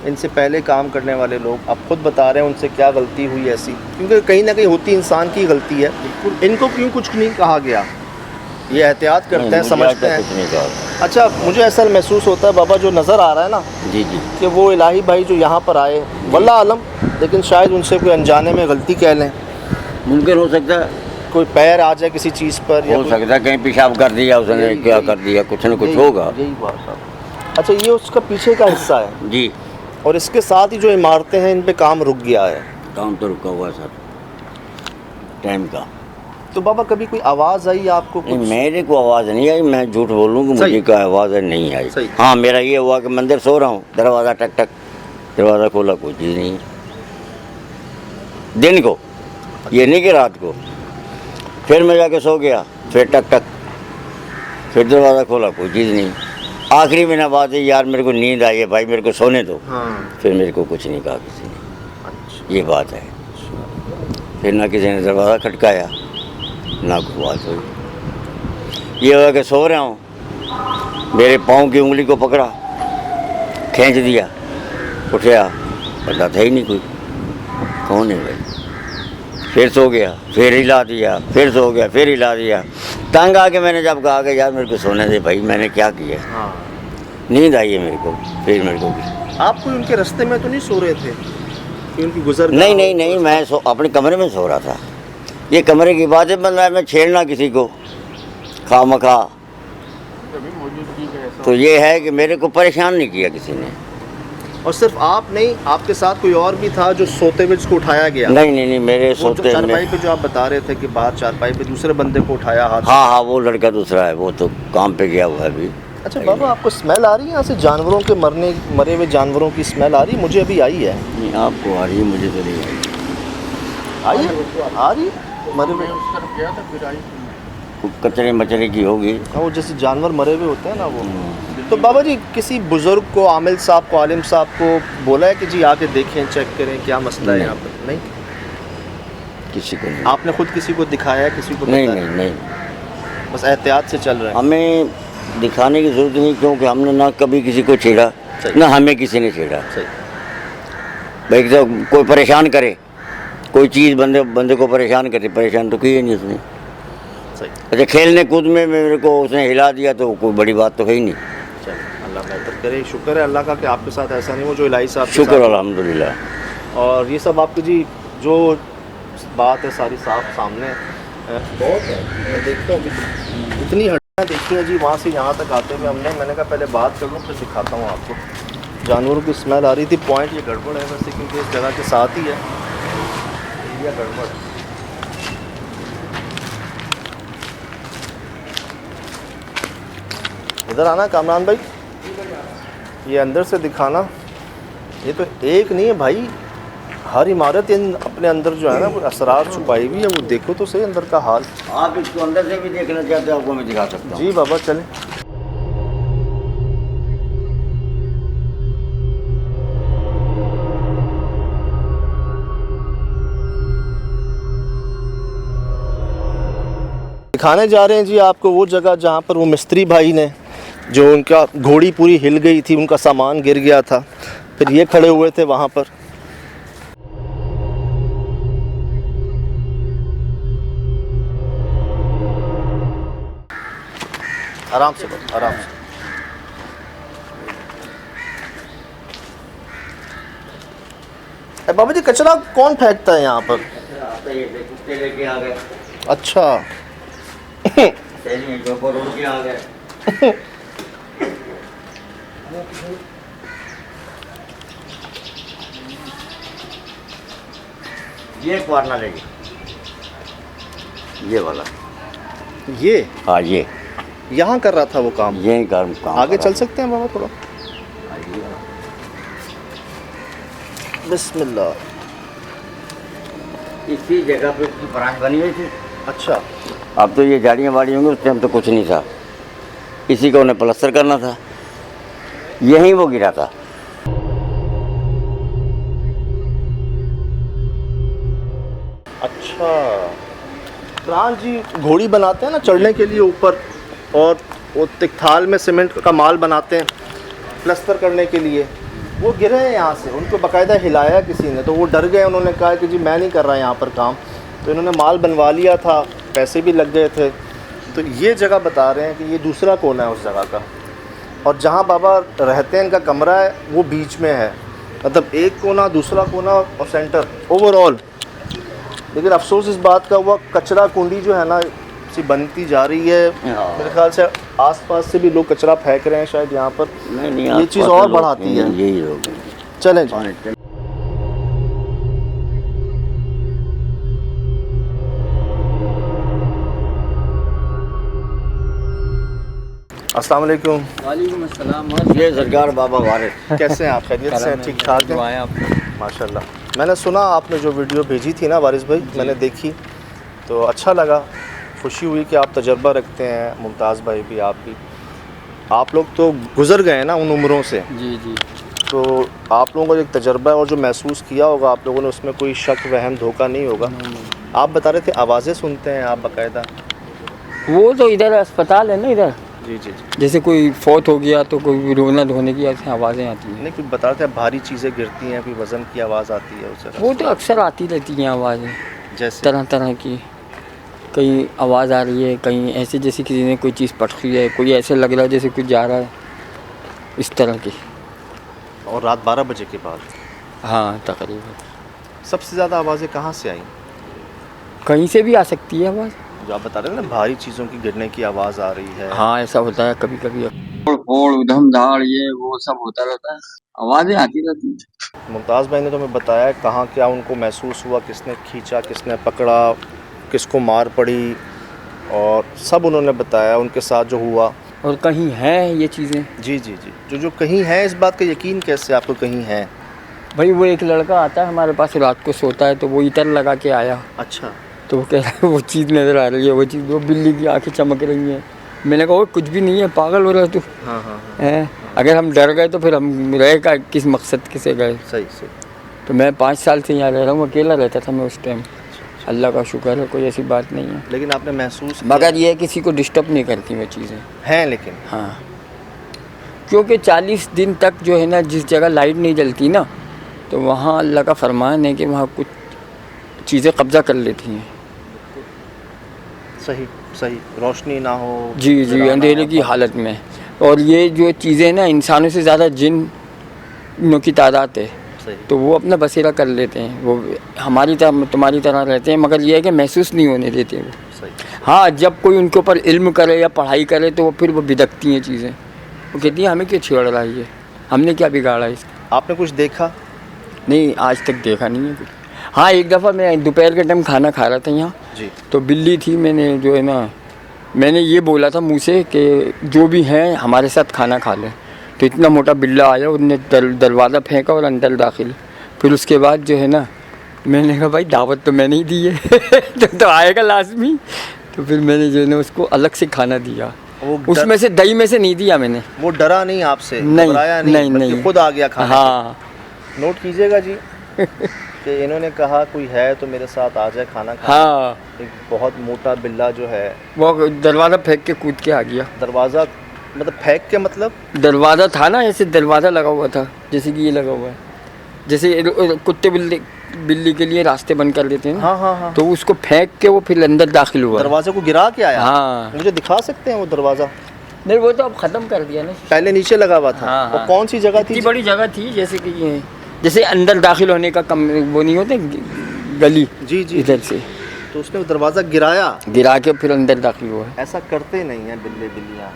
इनसे पहले काम करने वाले लोग अब खुद बता रहे हैं उनसे क्या गलती हुई ऐसी, क्योंकि कहीं ना कहीं होती इंसान की गलती है। इनको क्यों कुछ नहीं कहा गया? ये एहतियात करते हैं, समझते हैं। अच्छा, मुझे ऐसा महसूस होता है बाबा, जो नज़र आ रहा है ना जी जी, कि वो इलाही भाई जो यहाँ पर आए, वल्लाह आलम, लेकिन शायद उनसे कोई अनजाने में गलती कह लें, मुमकिन हो सकता है, कोई पैर आ जाए किसी चीज़ पर, हो सकता है कहीं पेशाब कर दिया उसने, क्या कर दिया, कुछ न कुछ होगा। यही बात है। अच्छा, ये उसका पीछे का हिस्सा है जी, और इसके साथ ही जो इमारतें हैं इन पे काम रुक गया है। काम तो रुका हुआ सर, टाइम का। तो बाबा कभी कोई आवाज़ आई आपको नहीं, कुछ? मेरे को आवाज़ नहीं आई, मैं झूठ बोलूँ कि मुझे कोई आवाज़ नहीं आई। सही। हाँ, मेरा ये हुआ कि मंदिर सो रहा हूँ, दरवाज़ा टक टक, दरवाज़ा खोला, कोई चीज़ नहीं है। दिन को, ये नहीं कि रात को। फिर मैं जाके सो गया, फिर टक टक, फिर दरवाज़ा खोला, कोई चीज़ नहीं। आखिरी महीना बाद यार मेरे को नींद आई है भाई, मेरे को सोने दो। हाँ। फिर मेरे को कुछ नहीं कहा किसी ने। अच्छा। ये बात है। फिर ना किसी ने दरवाज़ा खटकाया, ना कोई बात हुई। ये हुआ कि सो रहा हूँ, मेरे पाँव की उंगली को पकड़ा, खींच दिया, उठा, पता था ही नहीं कोई, कौन है भाई। फिर सो गया, फिर हिला दिया, फिर सो गया, फिर हिला दिया। तंग आके मैंने जब कहा कि यार मेरे को सोने दे भाई, मैंने क्या किया। हाँ। नींद आई है मेरे को, फिर मेरे को आप कोई उनके रास्ते में तो नहीं सो रहे थे कि उनकी गुजर? नहीं नहीं नहीं, मैं अपने कमरे में सो रहा था। ये कमरे की बात है, मतलब मैं छेड़ना किसी को खामखा, तो ये है कि मेरे को परेशान नहीं किया किसी ने। और सिर्फ आप नहीं, आपके साथ कोई और भी था जो सोते हुए जिसको उठाया गया? नहीं नहीं नहीं, मेरे सोते चारपाई पे जो आप बता रहे थे कि बाहर चारपाई पे दूसरे बंदे को उठाया हाथ? हाँ हाँ, वो लड़का दूसरा है, वो तो काम पे गया हुआ है अभी। अच्छा बाबा, आपको स्मेल आ रही है यहाँ से? जानवरों के मरे हुए जानवरों की स्मेल आ रही है? मुझे अभी आई है। नहीं, आपको आ रही है, मुझे तो नहीं आई है? आ रही है मरे हुए? कचरे मचरे की होगी। हाँ, वो जैसे जानवर मरे हुए होते हैं ना वो। तो बाबा जी, किसी बुजुर्ग को, आमिल साहब को, आलिम साहब को बोला है कि जी आके देखें, चेक करें क्या मसला है यहाँ पर? नहीं, किसी को नहीं। आपने खुद किसी को दिखाया है, किसी को नहीं बताया? नहीं नहीं, बस एहतियात से चल रहे हैं। हमें दिखाने की जरूरत नहीं, क्योंकि हमने ना कभी किसी को छेड़ा, ना हमें किसी ने छेड़ा। सही। भाई तो कोई परेशान करे, कोई चीज़ बंदे को परेशान करे, परेशान तो किए नहीं उसने। सही। अच्छा, खेलने कूद में मेरे को उसने हिला दिया तो कोई बड़ी बात तो है ही नहीं। चलिए, अल्लाह बेहतर करे। शुक्र है अल्लाह का कि आपके साथ ऐसा नहीं हो जो इलाही साहब के शुक्र साथ। अल्हम्दुलिल्लाह। और ये सब आपकी जी जो बात है सारी साफ सामने बहुत है। मैं देखता हूँ इतनी हड्डियाँ देखी हैं जी वहाँ से यहाँ तक आते हुए हमने। मैंने कहा पहले बात कर लूँ फिर दिखाता हूँ आपको। जानवरों की स्मेल आ रही थी। पॉइंट ये गड़बड़ है वैसे, क्योंकि इस जगह के साथ ही है, एरिया गड़बड़ है। इधर आना कामरान भाई, ये अंदर से दिखाना। ये तो एक नहीं है भाई, हर इमारत अपने अंदर जो है ना वो असरार छुपाई हुई है। वो देखो तो सही अंदर का हाल। आप इसको अंदर से भी देखना चाहते हो, आपको मैं दिखा सकता हूँ। जी बाबा चलें। दिखाने जा रहे हैं जी आपको वो जगह जहाँ पर वो मिस्त्री भाई ने, जो उनका घोड़ी पूरी हिल गई थी, उनका सामान गिर गया था, फिर ये खड़े हुए थे वहाँ पर। आराम से बस, आराम से। बाबा जी कचरा कौन फेंकता है यहाँ पर? कुत्ते लेके आ गए। अच्छा। रोड के आ गए। ये क्वारना लेगी, ये वाला। ये हाँ, ये यहाँ कर रहा था वो काम? यही काम आगे चल सकते हैं बाबा थोड़ा? बिस्मिल्लाह। इसी जगह पे उसकी ब्रांच बनी हुई थी। अच्छा। अब तो ये झाड़ियाँ वाड़ी होंगी, उस टाइम तो कुछ नहीं था, इसी को उन्हें प्लस्तर करना था, यहीं वो गिरा था। अच्छा, प्राण जी घोड़ी बनाते हैं ना चढ़ने के लिए ऊपर, और वो तिकथाल में सीमेंट का माल बनाते हैं प्लस्तर करने के लिए, वो गिरे हैं यहाँ से, उनको बाकायदा हिलाया किसी ने, तो वो डर गए, उन्होंने कहा कि जी मैं नहीं कर रहा यहाँ पर काम, तो इन्होंने माल बनवा लिया था, पैसे भी लग गए थे। तो ये जगह बता रहे हैं कि ये दूसरा कोना है उस जगह का, और जहाँ बाबा रहते हैं इनका कमरा है वो बीच में है, मतलब एक कोना, दूसरा कोना और सेंटर ओवरऑल। लेकिन अफसोस इस बात का हुआ, कचरा कुंडी जो है ना सी बनती जा रही है, मेरे ख्याल से आसपास से भी लोग कचरा फेंक रहे हैं शायद यहाँ पर, नहीं, ये चीज़ और बढ़ाती है। यही लोग चलें जी। अस्सलाम वालेकुम। वालेकुम अस्सलाम। ये सरकार बाबा वारिस। कैसे हैं आप? खैरियत से हैं? ठीक ठाक हैं? आप माशाल्लाह। मैंने सुना आपने जो वीडियो भेजी थी ना वारिस भाई, मैंने देखी तो अच्छा लगा, खुशी हुई कि आप तजर्बा रखते हैं, मुमताज़ भाई भी, आप भी। आप लोग तो गुज़र गए हैं ना उन उम्रों से, जी जी। तो आप लोगों का एक तजर्बा है और जो महसूस किया होगा आप लोगों ने, उसमें कोई शक वहम धोखा नहीं होगा। आप बता रहे थे आवाज़ें सुनते हैं आप बाकायदा? वो तो इधर अस्पताल है ना इधर, जी जी जी। जैसे कोई फौत हो गया तो कोई रोना धोने की ऐसी आवाज़ें आती हैं। नहीं, कोई बता रहे थे भारी चीज़ें गिरती हैं, कोई वज़न की आवाज़ आती है उस जगह? वो तो अक्सर आती रहती हैं आवाज़ें, जैसे तरह तरह की। कहीं आवाज़ आ रही है, कहीं ऐसे जैसे किसी ने कोई चीज़ पट रही है, कोई ऐसे लग रहा है जैसे कुछ जा रहा है, इस तरह की। और रात 12 बजे के बाद हाँ तकरीबन। सबसे ज़्यादा आवाज़ें कहाँ से आई? कहीं से भी आ सकती है आवाज़। जो आप बता रहे हैं ना भारी चीज़ों की गिरने की आवाज़ आ रही है। हाँ ऐसा होता है कभी कभी, फोड़ उधम धाड़ ये वो सब होता रहता है, आवाज़ें आती रहती हैं। मुमताज़ भाई ने तो हमें बताया कहाँ क्या उनको महसूस हुआ, किसने खींचा, किसने पकड़ा, किसको मार पड़ी, और सब उन्होंने बताया उनके साथ जो हुआ। और कहीं है ये चीज़ें। जी जी जी। जो कहीं है, इस बात का यकीन कैसे आपको कहीं है? भाई वो एक लड़का आता है हमारे पास, रात को सोता है, तो वो इतर लगा के आया, अच्छा। तो वो कह रहा है वो चीज़ नज़र आ रही है, वो चीज़, वो बिल्ली की आंखें चमक रही हैं। मैंने कहा वो कुछ भी नहीं है, पागल हो रहा है तू। हाँ हाँ हाँ। हैं, अगर हम डर गए तो फिर हम रहेगा किस मकसद के से गए। सही सही। तो मैं 5 साल से यहाँ रह रहा हूँ, अकेला रहता था मैं उस टाइम। अल्लाह का शुक्र है कोई ऐसी बात नहीं है, लेकिन आपने महसूस मगर ये है किसी को डिस्टर्ब नहीं करती वो चीज़ें हैं, लेकिन हाँ, क्योंकि 40 दिन तक जो है ना, जिस जगह लाइट नहीं जलती ना, तो वहाँ अल्लाह का फरमान है कि वहाँ कुछ चीज़ें कब्जा कर लेती हैं। सही सही, रोशनी ना हो, जी जी, अंधेरे की हालत में। और ये जो चीज़ें ना, इंसानों से ज़्यादा जिन्नों की तादाद है, सही। तो वो अपना बसेरा कर लेते हैं, वो हमारी तरह तुम्हारी तरह रहते हैं, मगर ये है कि महसूस नहीं होने देते वो। सही। हाँ, जब कोई उनके ऊपर इल्म करे या पढ़ाई करे तो वो फिर वो बिदकती हैं चीज़ें, वो कहती हैं हमें क्यों छेड़ रहा है ये, हमने क्या बिगाड़ा इसका। आपने कुछ देखा? नहीं, आज तक देखा नहीं है कुछ। हाँ, एक दफ़ा मैं दोपहर के टाइम खाना खा रहा था यहाँ, जी। तो बिल्ली थी, मैंने जो है ना, मैंने ये बोला था मुँह से कि जो भी हैं हमारे साथ खाना खा लें, तो इतना मोटा बिल्ला आया, उसने दरवाज़ा फेंका और अंदर दाखिल। फिर उसके बाद जो है ना, मैंने कहा भाई दावत तो मैंने ही दी है तो आएगा लाजमी। तो फिर मैंने जो है ना उसको अलग से खाना दिया, उसमें से दही में से नहीं दिया मैंने। वो डरा नहीं आपसे? नहीं घबराया नहीं बल्कि नहीं, खुद आ गया खाने हाँ। पे? नोट कीजिएगा जी कि इन्होंने कहा कोई है तो मेरे साथ आ जाए खाना खाने। हाँ, एक बहुत मोटा बिल्ला जो है वो दरवाज़ा फेंक के कूद के आ गया। दरवाज़ा मतलब फेंक के मतलब? दरवाज़ा था ना, ऐसे दरवाज़ा लगा हुआ था जैसे कि ये लगा हुआ है, जैसे कुत्ते बिल्ली के लिए रास्ते बंद कर देते हैं ना, हाँ हाँ हाँ। तो उसको फेंक के वो फिर अंदर दाखिल हुआ। दरवाजे को गिरा के आया? हाँ। मुझे दिखा सकते हैं वो दरवाज़ा? नहीं, वो तो अब ख़त्म कर दिया ना। पहले नीचे लगा हुआ था। हाँ, वो हाँ। कौन सी जगह थी? इतनी बड़ी जगह थी, जैसे कि ये जैसे अंदर दाखिल होने का कम वो नहीं होते गली, जी जी। इधर से तो उसने दरवाज़ा गिराया, गिरा के फिर अंदर दाखिल हुआ। ऐसा करते नहीं हैं बिल्ले बिल्लियाँ।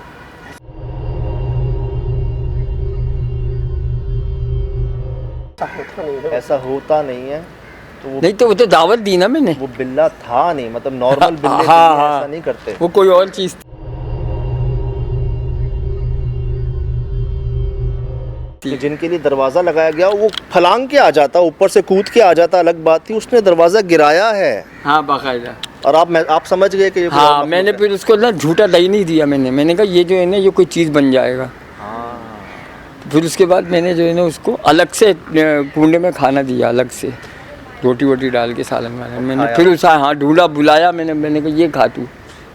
ऐसा होता नहीं है। तो वो नहीं, तो वो तो दावत दी ना मैंने, वो बिल्ला था नहीं, मतलब नॉर्मल बिल्ले हाँ, बिल्ली हाँ। ऐसा नहीं करते। वो कोई और चीज़ थी। कि जिनके लिए दरवाज़ा लगाया गया वो फलांग के आ जाता, ऊपर से कूद के आ जाता, अलग बात थी। उसने दरवाज़ा गिराया है हाँ बाकायदा। और आप समझ गए कि ये कोई और हाँ, मखलूक मैंने है। फिर उसको ना झूठा दही नहीं दिया मैंने कहा ये जो है ना ये कोई चीज़ बन जाएगा। हाँ। फिर उसके बाद मैंने जो है ना उसको अलग से कुंडे में खाना दिया, अलग से रोटी वोटी डाल के सालन वालन। मैंने खाया? फिर उसे हाँ ढूंढा, बुलाया, मैंने कहा ये खा तू,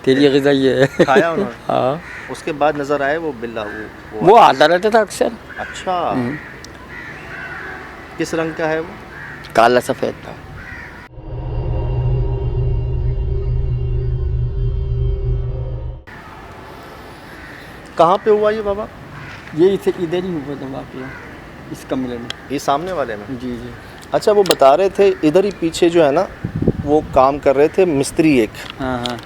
तेरी ग़िज़ा ये है। खाया उन्होंने? हाँ। उसके बाद नज़र आए वो बिल्ला? वो वो आता रहता था अक्सर। अच्छा। किस रंग का है वो? काला सफ़ेद था। कहाँ पे हुआ ये बाबा? ये इसे इधर ही हुआ था वाक़या, इस कमरे में। ये सामने वाले में? जी जी। अच्छा, वो बता रहे थे इधर ही पीछे जो है ना, वो काम कर रहे थे मिस्त्री एक, हाँ हाँ।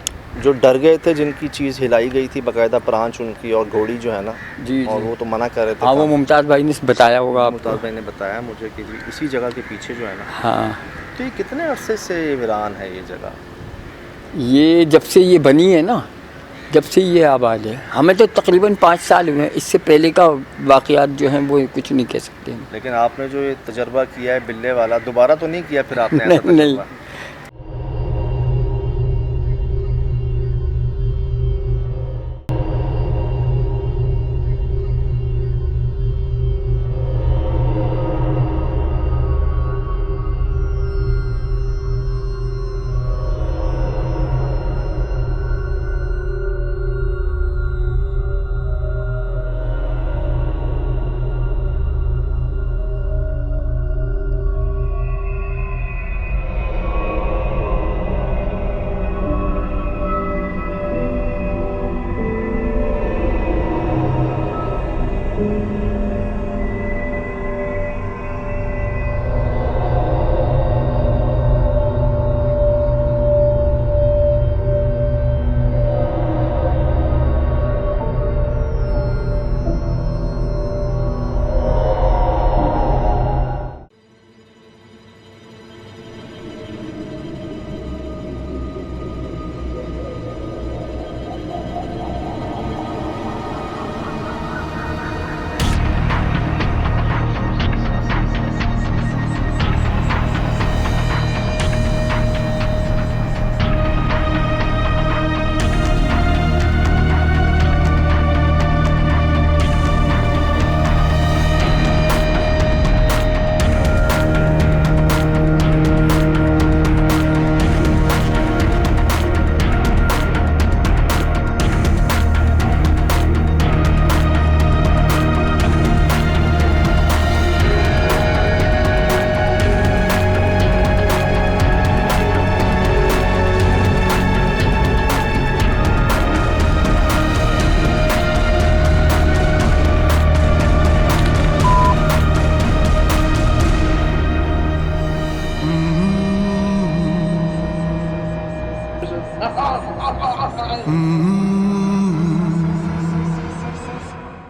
जो डर गए थे, जिनकी चीज़ हिलाई गई थी बाकायदा, प्रांच उनकी और घोड़ी जो है ना, जी और जी। वो तो मना कर रहे थे। हाँ, वो मुमताज़ भाई ने बताया होगा आपको। मुमताज़ भाई ने बताया मुझे कि जी इसी जगह के पीछे जो है ना। हाँ, तो ये कितने अरसे से वीरान है ये जगह? ये जब से ये बनी है ना, जब से ये आबाद है, हमें तो तकरीबन 5 साल हुए हैं। इससे पहले का वाक़यात जो हैं वो कुछ नहीं कह सकते हम। लेकिन आपने जो ये तजर्बा किया है बिल्ले वाला, दोबारा तो नहीं किया फिर आपने ऐसा नहीं, तजर्बा?